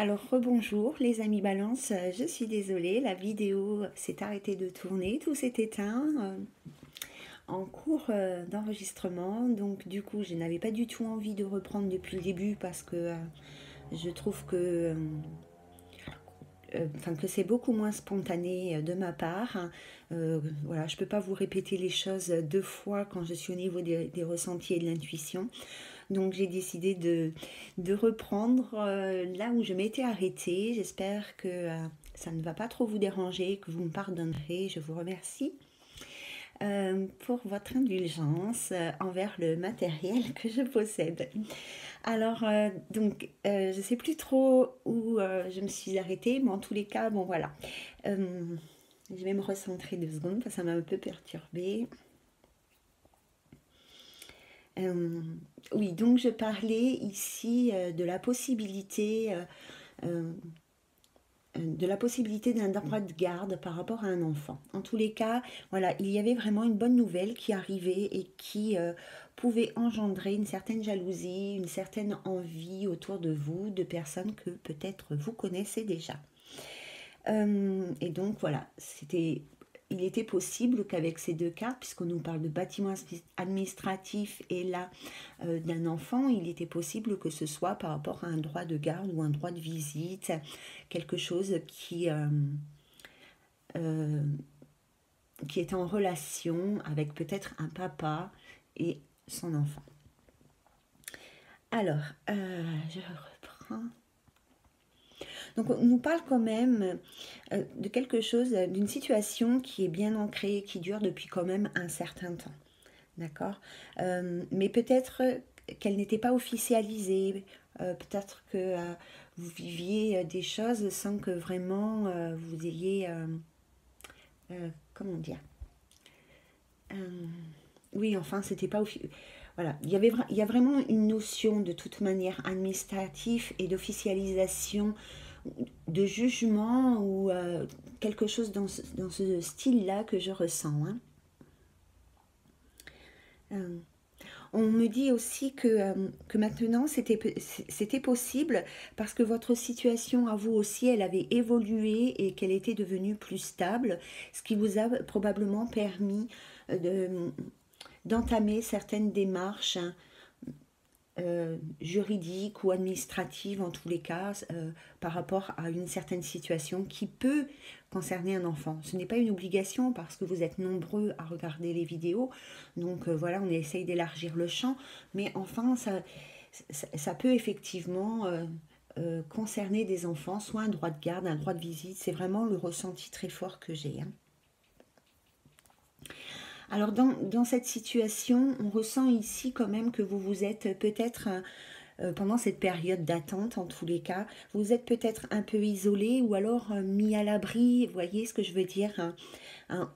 Alors rebonjour les amis Balance, je suis désolée, la vidéo s'est arrêtée de tourner, tout s'est éteint en cours d'enregistrement, donc du coup je n'avais pas du tout envie de reprendre depuis le début parce que je trouve que c'est beaucoup moins spontané de ma part. Voilà, je ne peux pas vous répéter les choses deux fois quand je suis au niveau des ressentis et de l'intuition. Donc j'ai décidé de reprendre là où je m'étais arrêtée. J'espère que ça ne va pas trop vous déranger, que vous me pardonnerez. Je vous remercie pour votre indulgence envers le matériel que je possède. Alors, je ne sais plus trop où je me suis arrêtée, mais en tous les cas, bon voilà. Je vais me recentrer 2 secondes parce que ça m'a un peu perturbée. Oui, donc je parlais ici de la possibilité d'un droit de garde par rapport à un enfant. En tous les cas, voilà, il y avait vraiment une bonne nouvelle qui arrivait et qui pouvait engendrer une certaine jalousie, une certaine envie autour de vous, de personnes que peut-être vous connaissez déjà. Et donc voilà, il était possible qu'avec ces deux cas, puisqu'on nous parle de bâtiment administratif et là d'un enfant, il était possible que ce soit par rapport à un droit de garde ou un droit de visite, quelque chose euh, qui est en relation avec peut-être un papa et son enfant. Alors, je reprends. Donc on nous parle quand même de quelque chose, d'une situation qui est bien ancrée, qui dure depuis quand même un certain temps. D'accord. Mais peut-être qu'elle n'était pas officialisée, peut-être que vous viviez des choses sans que vraiment vous ayez, comment dire, oui, enfin, c'était pas voilà, il y a vraiment une notion de toute manière administrative et d'officialisation, de jugement ou quelque chose dans ce style-là que je ressens. Hein. Euh, On me dit aussi que maintenant c'était possible parce que votre situation à vous aussi, elle avait évolué et qu'elle était devenue plus stable, ce qui vous a probablement permis d'entamer certaines démarches juridiques ou administratives en tous les cas par rapport à une certaine situation qui peut concerner un enfant. Ce n'est pas une obligation parce que vous êtes nombreux à regarder les vidéos, donc voilà, on essaye d'élargir le champ, mais enfin ça peut effectivement concerner des enfants, soit un droit de garde, un droit de visite, c'est vraiment le ressenti très fort que j'ai. Hein. Alors dans cette situation, on ressent ici quand même que vous vous êtes peut-être pendant cette période d'attente, en tous les cas, vous êtes peut-être un peu isolé ou alors mis à l'abri, vous voyez ce que je veux dire hein.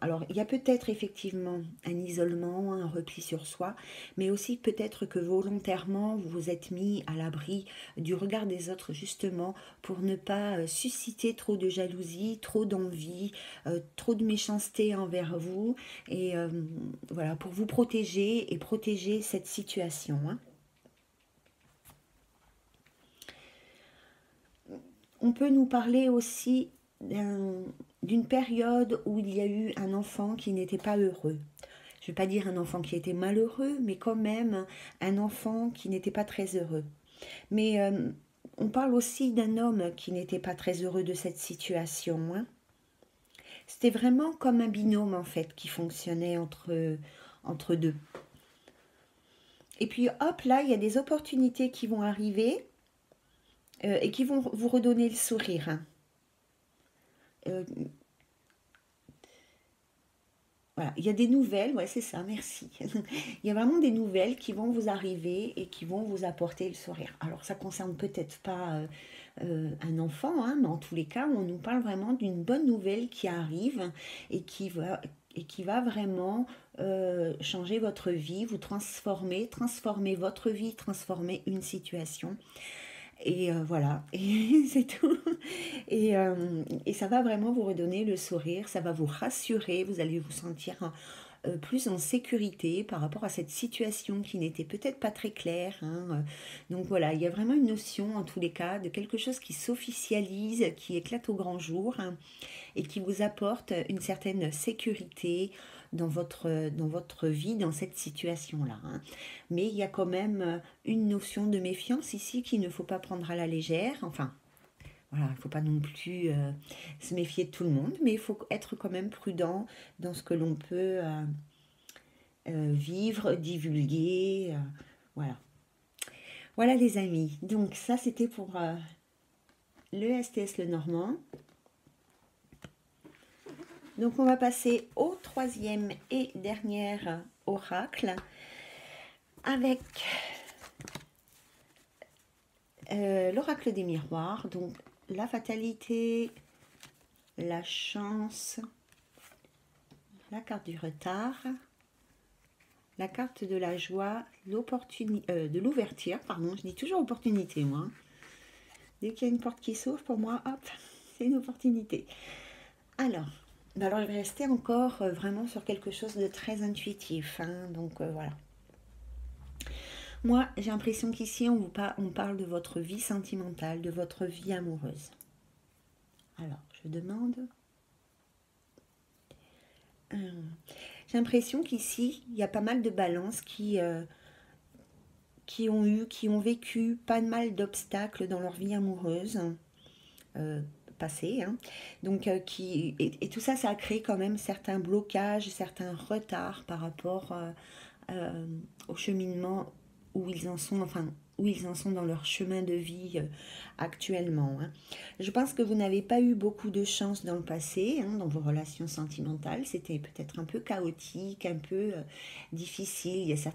Alors, il y a peut-être effectivement un isolement, un repli sur soi, mais aussi peut-être que volontairement, vous vous êtes mis à l'abri du regard des autres, justement, pour ne pas susciter trop de jalousie, trop d'envie, trop de méchanceté envers vous, et voilà, pour vous protéger et protéger cette situation. Hein. On peut nous parler aussi d'une période où il y a eu un enfant qui n'était pas heureux. Je ne vais pas dire un enfant qui était malheureux, mais quand même un enfant qui n'était pas très heureux. Mais on parle aussi d'un homme qui n'était pas très heureux de cette situation. Hein. C'était vraiment comme un binôme en fait qui fonctionnait entre deux. Et puis hop, là, il y a des opportunités qui vont arriver et qui vont vous redonner le sourire. Hein. Euh, Voilà, il y a des nouvelles, ouais, c'est ça, merci. Il y a vraiment des nouvelles qui vont vous arriver et qui vont vous apporter le sourire. Alors, ça concerne peut-être pas un enfant, hein, mais en tous les cas, on nous parle vraiment d'une bonne nouvelle qui arrive et qui va vraiment changer votre vie, vous transformer votre vie, transformer une situation. Et voilà, et c'est tout. Et ça va vraiment vous redonner le sourire, ça va vous rassurer, vous allez vous sentir plus en sécurité par rapport à cette situation qui n'était peut-être pas très claire, hein. Donc voilà, il y a vraiment une notion en tous les cas de quelque chose qui s'officialise, qui éclate au grand jour, hein, et qui vous apporte une certaine sécurité dans votre vie, dans cette situation-là, hein. Mais il y a quand même une notion de méfiance ici qu'il ne faut pas prendre à la légère. Enfin, voilà, il ne faut pas non plus se méfier de tout le monde, mais il faut être quand même prudent dans ce que l'on peut vivre, divulguer. Voilà. Voilà les amis. Donc ça c'était pour le STS Le Normand. Donc on va passer au troisième et dernier oracle avec l'oracle des miroirs. Donc la fatalité, la chance, la carte du retard, la carte de la joie, l'opportunité, de l'ouverture, pardon, je dis toujours opportunité moi. Dès qu'il y a une porte qui s'ouvre, pour moi, hop, c'est une opportunité. Alors je vais rester encore vraiment sur quelque chose de très intuitif, hein, donc voilà. Moi, j'ai l'impression qu'ici, on parle de votre vie sentimentale, de votre vie amoureuse. Alors, je demande... j'ai l'impression qu'ici, il y a pas mal de balances qui ont vécu pas mal d'obstacles dans leur vie amoureuse passée, hein. Donc, et tout ça, ça a créé quand même certains blocages, certains retards par rapport au cheminement où ils en sont, enfin, où ils en sont dans leur chemin de vie actuellement, hein. Je pense que vous n'avez pas eu beaucoup de chance dans le passé, hein, dans vos relations sentimentales. C'était peut-être un peu chaotique, un peu difficile. Il y a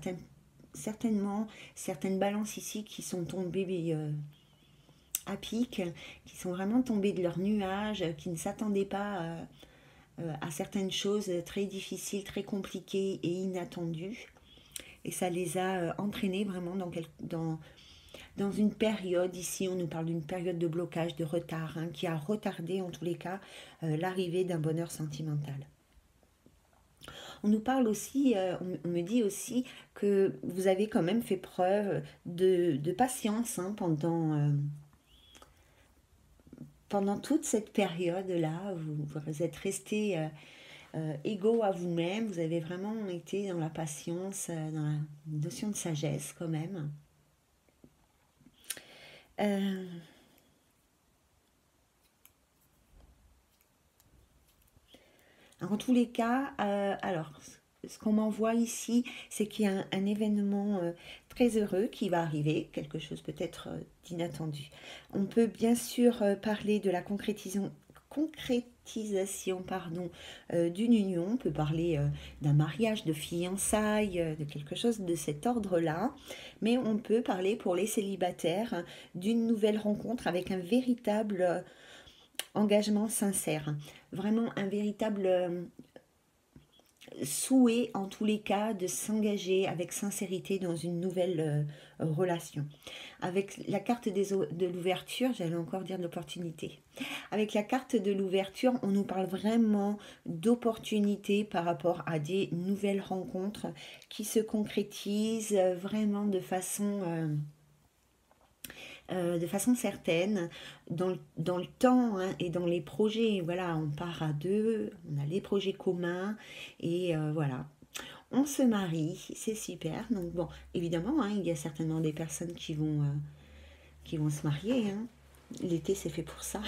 certainement certaines balances ici qui sont tombées à pic, qui sont vraiment tombées de leur nuage, qui ne s'attendaient pas à certaines choses très difficiles, très compliquées et inattendues. Et ça les a entraînés vraiment dans une période, ici on nous parle d'une période de blocage, de retard, hein, qui a retardé en tous les cas l'arrivée d'un bonheur sentimental. On nous parle aussi, on me dit aussi que vous avez quand même fait preuve de patience, hein, pendant toute cette période-là. Vous êtes resté égaux à vous-même, vous avez vraiment été dans la patience, dans la notion de sagesse quand même. En tous les cas, alors, ce qu'on m'envoie ici, c'est qu'il y a un événement très heureux qui va arriver, quelque chose peut-être d'inattendu. On peut bien sûr parler de la concrétisation, pardon, d'une union, on peut parler d'un mariage, de fiançailles, de quelque chose de cet ordre-là, mais on peut parler pour les célibataires d'une nouvelle rencontre avec un véritable engagement sincère, vraiment un véritable souhait en tous les cas de s'engager avec sincérité dans une nouvelle relation. Avec la carte de l'ouverture, j'allais encore dire de l'opportunité. Avec la carte de l'ouverture, on nous parle vraiment d'opportunités par rapport à des nouvelles rencontres qui se concrétisent vraiment de façon certaine, dans le temps, hein, et dans les projets. Voilà, on part à deux, on a les projets communs, et voilà. On se marie, c'est super. Donc bon, évidemment, hein, il y a certainement des personnes qui vont se marier, hein. L'été, c'est fait pour ça.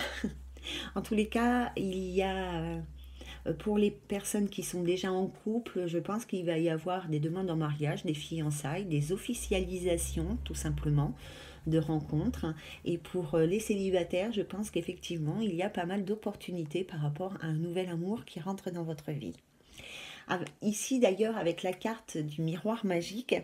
En tous les cas, il y a... pour les personnes qui sont déjà en couple, je pense qu'il va y avoir des demandes en mariage, des fiançailles, des officialisations, tout simplement, de rencontres. Et pour les célibataires, je pense qu'effectivement, il y a pas mal d'opportunités par rapport à un nouvel amour qui rentre dans votre vie. Ici d'ailleurs, avec la carte du miroir magique,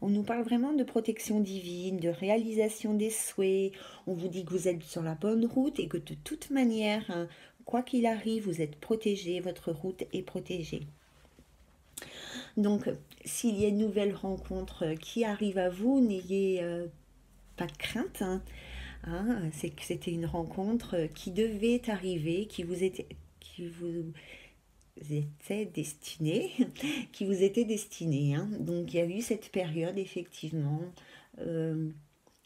on nous parle vraiment de protection divine, de réalisation des souhaits. On vous dit que vous êtes sur la bonne route et que de toute manière, hein, quoi qu'il arrive, vous êtes protégé, votre route est protégée. Donc, s'il y a une nouvelle rencontre qui arrive à vous, n'ayez pas de crainte, hein. C'est que c'était une rencontre qui devait arriver, qui vous était destiné, qui vous était destiné, hein. Donc il y a eu cette période effectivement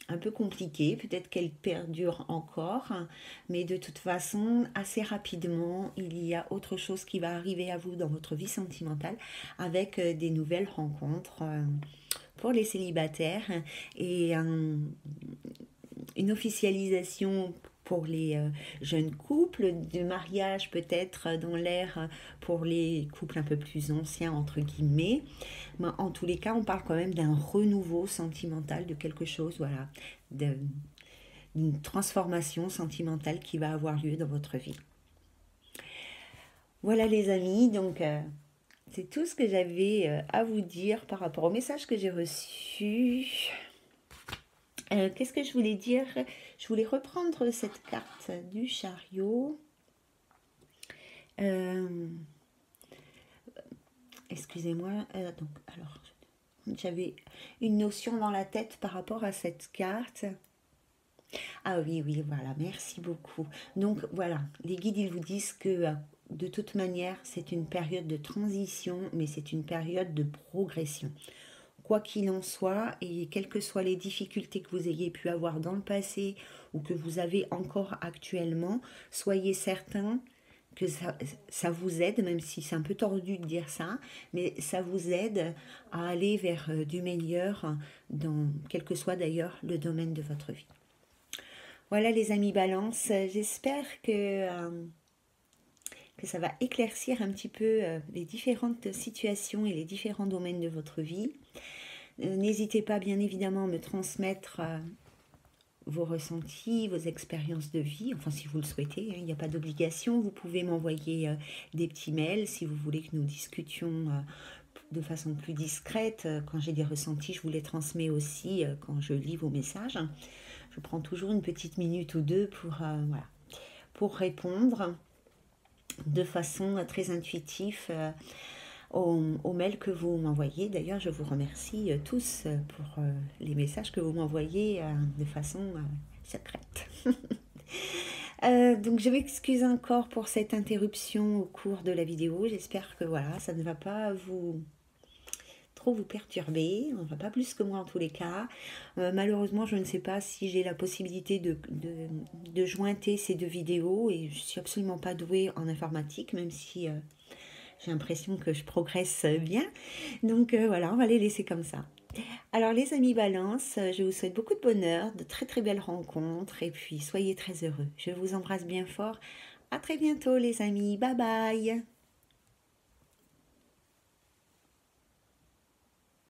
un peu compliquée, peut-être qu'elle perdure encore, hein, mais de toute façon, assez rapidement, il y a autre chose qui va arriver à vous dans votre vie sentimentale avec des nouvelles rencontres pour les célibataires et une officialisation pour les jeunes couples, de mariage peut-être dans l'air pour les couples un peu plus anciens, entre guillemets. Mais en tous les cas, on parle quand même d'un renouveau sentimental, de quelque chose, voilà, d'une transformation sentimentale qui va avoir lieu dans votre vie. Voilà les amis, donc c'est tout ce que j'avais à vous dire par rapport au message que j'ai reçu. Qu'est-ce que je voulais dire? Je voulais reprendre cette carte du chariot. Excusez-moi. Donc, alors, j'avais une notion dans la tête par rapport à cette carte. Ah oui, oui, voilà, merci beaucoup. Donc voilà, les guides, ils vous disent que de toute manière, c'est une période de transition, mais c'est une période de progression. Quoi qu'il en soit, et quelles que soient les difficultés que vous ayez pu avoir dans le passé ou que vous avez encore actuellement, soyez certain que ça vous aide, même si c'est un peu tordu de dire ça, mais ça vous aide à aller vers du meilleur dans quel que soit d'ailleurs le domaine de votre vie. Voilà les amis Balance, j'espère que ça va éclaircir un petit peu les différentes situations et les différents domaines de votre vie. N'hésitez pas bien évidemment à me transmettre vos ressentis, vos expériences de vie, enfin si vous le souhaitez, hein, il n'y a pas d'obligation. Vous pouvez m'envoyer des petits mails si vous voulez que nous discutions de façon plus discrète. Quand j'ai des ressentis, je vous les transmets aussi quand je lis vos messages. Je prends toujours une petite minute ou deux voilà, pour répondre de façon très intuitive aux mails que vous m'envoyez. D'ailleurs, je vous remercie tous pour les messages que vous m'envoyez de façon secrète. Donc je m'excuse encore pour cette interruption au cours de la vidéo. J'espère que voilà, ça ne va pas trop vous perturber, enfin pas plus que moi en tous les cas. Malheureusement, je ne sais pas si j'ai la possibilité de jointer ces deux vidéos et je suis absolument pas douée en informatique, même si j'ai l'impression que je progresse bien. Donc voilà, on va les laisser comme ça. Alors les amis Balance, je vous souhaite beaucoup de bonheur, de très très belles rencontres et puis soyez très heureux. Je vous embrasse bien fort. À très bientôt les amis. Bye bye.